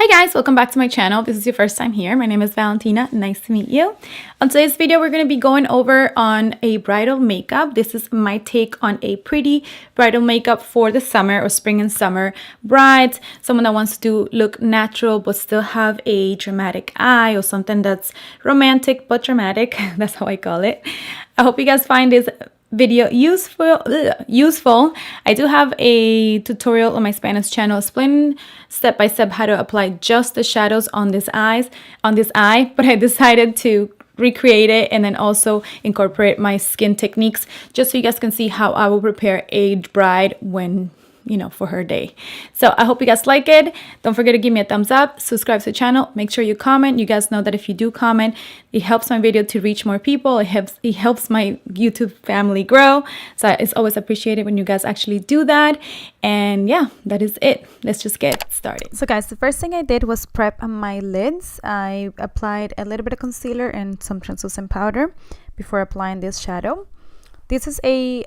Hi guys, welcome back to my channel. If this is your first time here, my name is Valentina. Nice to meet you. On today's video, we're going to be going over on a bridal makeup. This is my take on a pretty bridal makeup for the summer or spring and summer brides. Someone that wants to look natural but still have a dramatic eye, or something that's romantic but dramatic. That's how I call it. I hope you guys find this video useful. I do have a tutorial on my Spanish channel explaining step by step how to apply just the shadows on this eye, but I decided to recreate it and then also incorporate my skin techniques just so you guys can see how I will prepare a bride when for her day. So I hope you guys like it. Don't forget to give me a thumbs up, subscribe to the channel, make sure you comment. You guys know that if you do comment, it helps my video to reach more people. It helps my YouTube family grow. So it's always appreciated when you guys actually do that. And yeah, that is it. Let's just get started. So guys, the first thing I did was prep my lids. I applied a little bit of concealer and some translucent powder before applying this shadow. This is a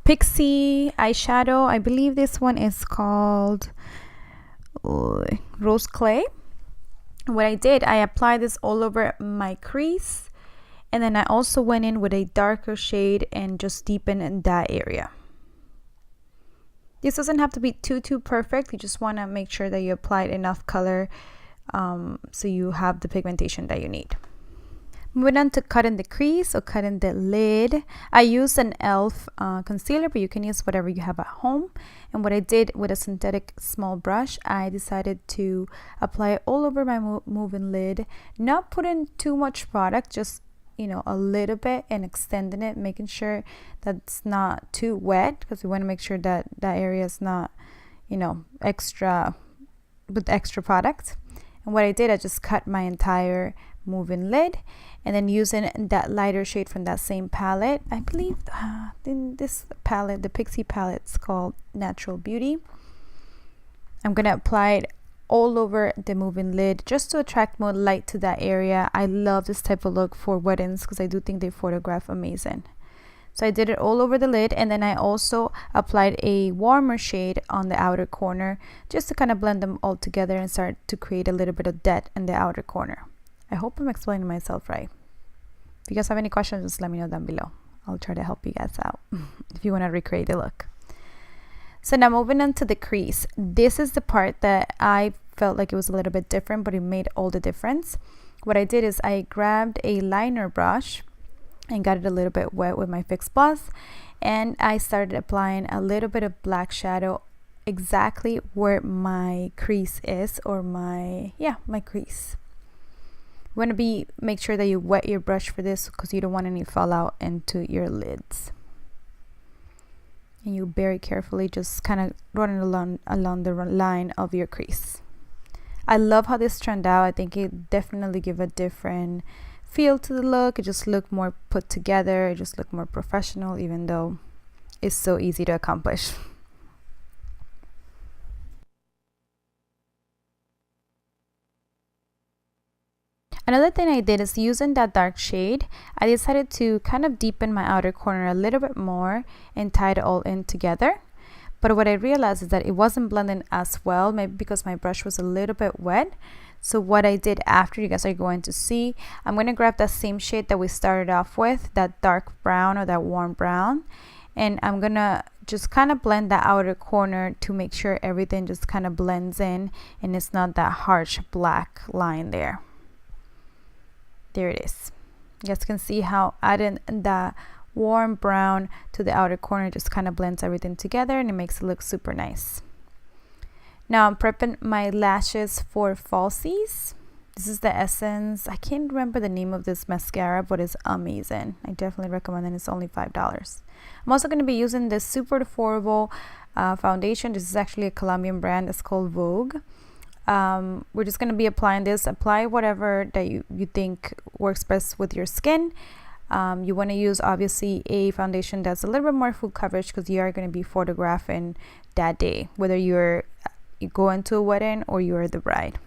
Pixie eyeshadow. I believe this one is called Rose Clay. What I did, I applied this all over my crease, and then I also went in with a darker shade and just deepened in that area. This doesn't have to be too perfect. You just want to make sure that you applied enough color so you have the pigmentation that you need. Moving on to cutting the crease or cutting the lid. I used an e.l.f. Concealer, but you can use whatever you have at home. And what I did with a synthetic small brush, I decided to apply it all over my moving lid. Not putting too much product, just a little bit, and extending it, making sure that it's not too wet, because we want to make sure that that area is not extra product. And what I did, I just cut my entire moving lid, and then using that lighter shade from that same palette, I believe in this palette, the Pixie palette, it's called Natural Beauty. I'm gonna apply it all over the moving lid just to attract more light to that area. I love this type of look for weddings because I do think they photograph amazing. So I did it all over the lid, and then I also applied a warmer shade on the outer corner just to kind of blend them all together and start to create a little bit of depth in the outer corner. I hope I'm explaining myself right. If you guys have any questions, just let me know down below. I'll try to help you guys out if you want to recreate the look. So now moving on to the crease. This is the part that I felt like it was a little bit different, but it made all the difference. What I did is I grabbed a liner brush and got it a little bit wet with my Fix Plus, and I started applying a little bit of black shadow exactly where my crease is, or my crease. You want to make sure that you wet your brush for this, because you don't want any fallout into your lids. And you very carefully just kind of run it along the line of your crease. I love how this turned out. I think it definitely give a different feel to the look. It just looked more put together. It just looked more professional, even though it's so easy to accomplish. Another thing I did is, using that dark shade, I decided to kind of deepen my outer corner a little bit more and tie it all in together. But what I realized is that it wasn't blending as well, maybe because my brush was a little bit wet. So what I did after, you guys are going to see, I'm going to grab that same shade that we started off with, that dark brown or that warm brown, and I'm going to just kind of blend that outer corner to make sure everything just kind of blends in and it's not that harsh black line there. There it is. You guys can see how adding the warm brown to the outer corner just kind of blends everything together, and it makes it look super nice. Now I'm prepping my lashes for falsies. This is the Essence. I can't remember the name of this mascara, but it's amazing. I definitely recommend it. It's only $5. I'm also going to be using this super affordable foundation. This is actually a Colombian brand. It's called Vogue. We're just going to be applying this. Apply whatever that you think works best with your skin. You want to use obviously a foundation that's a little bit more full coverage, because you are going to be photographing that day, whether you go into a wedding or you're the bride.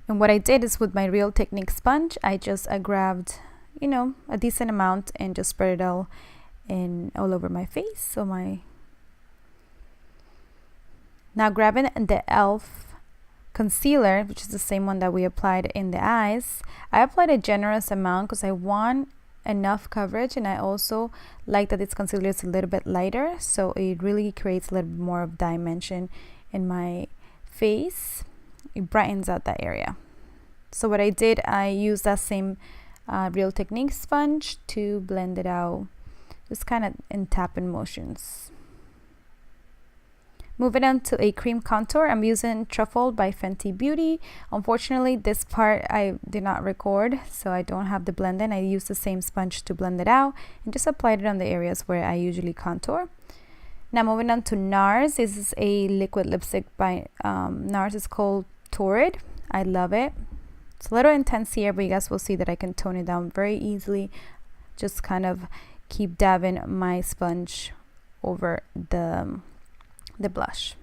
And what I did is, with my Real Technique sponge, I grabbed a decent amount and just spread it all over my face, so my Now grabbing the e.l.f. concealer, which is the same one that we applied in the eyes, I applied a generous amount because I want enough coverage, and I also like that this concealer is a little bit lighter, so it really creates a little bit more of dimension in my face. It brightens out that area. So what I did, I used that same Real Technique sponge to blend it out, just kind of in tapping motions. Moving on to a cream contour, I'm using Truffle by Fenty Beauty. Unfortunately, this part I did not record, so I don't have the blend in. I used the same sponge to blend it out and just applied it on the areas where I usually contour. Now moving on to NARS. This is a liquid lipstick by NARS. It's called Torrid. I love it. It's a little intense here, but you guys will see that I can tone it down very easily. Just kind of keep dabbing my sponge over the blush.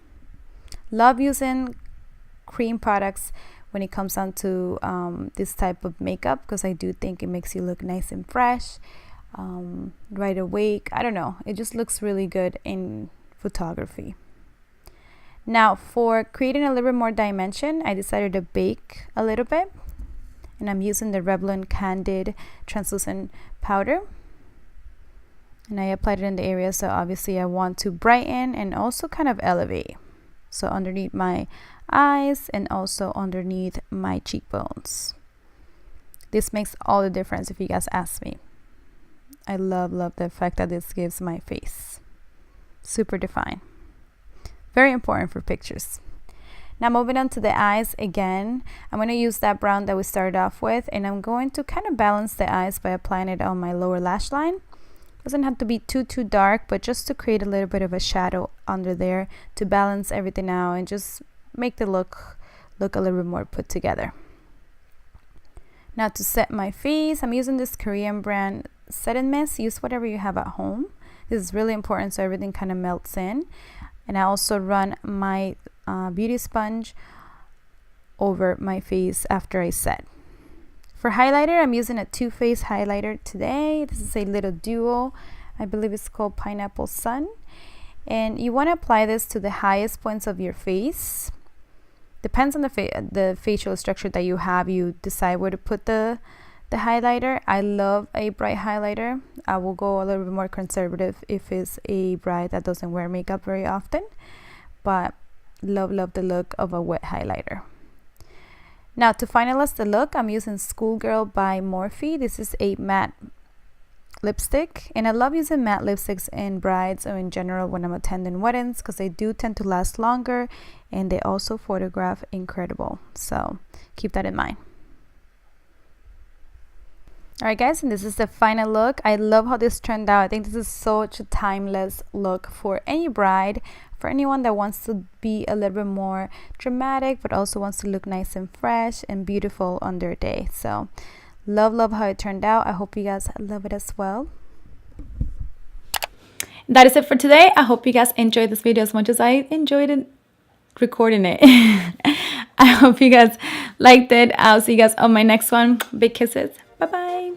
Love using cream products when it comes down to this type of makeup, because I do think it makes you look nice and fresh, right awake. I don't know, it just looks really good in photography. Now for creating a little bit more dimension, I decided to bake a little bit, and I'm using the Revlon Candid translucent powder. And I applied it in the area, so obviously I want to brighten and also kind of elevate. So underneath my eyes and also underneath my cheekbones. This makes all the difference if you guys ask me. I love the effect that this gives my face. Super defined. Very important for pictures. Now moving on to the eyes again, I'm going to use that brown that we started off with, and I'm going to kind of balance the eyes by applying it on my lower lash line. Doesn't have to be too dark, but just to create a little bit of a shadow under there to balance everything out and just make the look a little bit more put together. Now to set my face, I'm using this Korean brand Set and Mist. Use whatever you have at home. This is really important so everything kind of melts in. And I also run my beauty sponge over my face after I set. For highlighter, I'm using a Too Faced highlighter today. This is a little duo. I believe it's called Pineapple Sun. And you want to apply this to the highest points of your face. Depends on the facial structure that you have. You decide where to put the highlighter. I love a bright highlighter. I will go a little bit more conservative if it's a bride that doesn't wear makeup very often. But love the look of a wet highlighter. Now to finalize the look, I'm using Schoolgirl by Morphe. This is a matte lipstick, and I love using matte lipsticks in brides or in general when I'm attending weddings, because they do tend to last longer and they also photograph incredible. So keep that in mind. Alright guys, and this is the final look. I love how this turned out. I think this is such a timeless look for any bride, for anyone that wants to be a little bit more dramatic but also wants to look nice and fresh and beautiful on their day. So love how it turned out. I hope you guys love it as well. That is it for today. I hope you guys enjoyed this video as much as I enjoyed it recording it. I hope you guys liked it. I'll see you guys on my next one. Big kisses. Bye bye.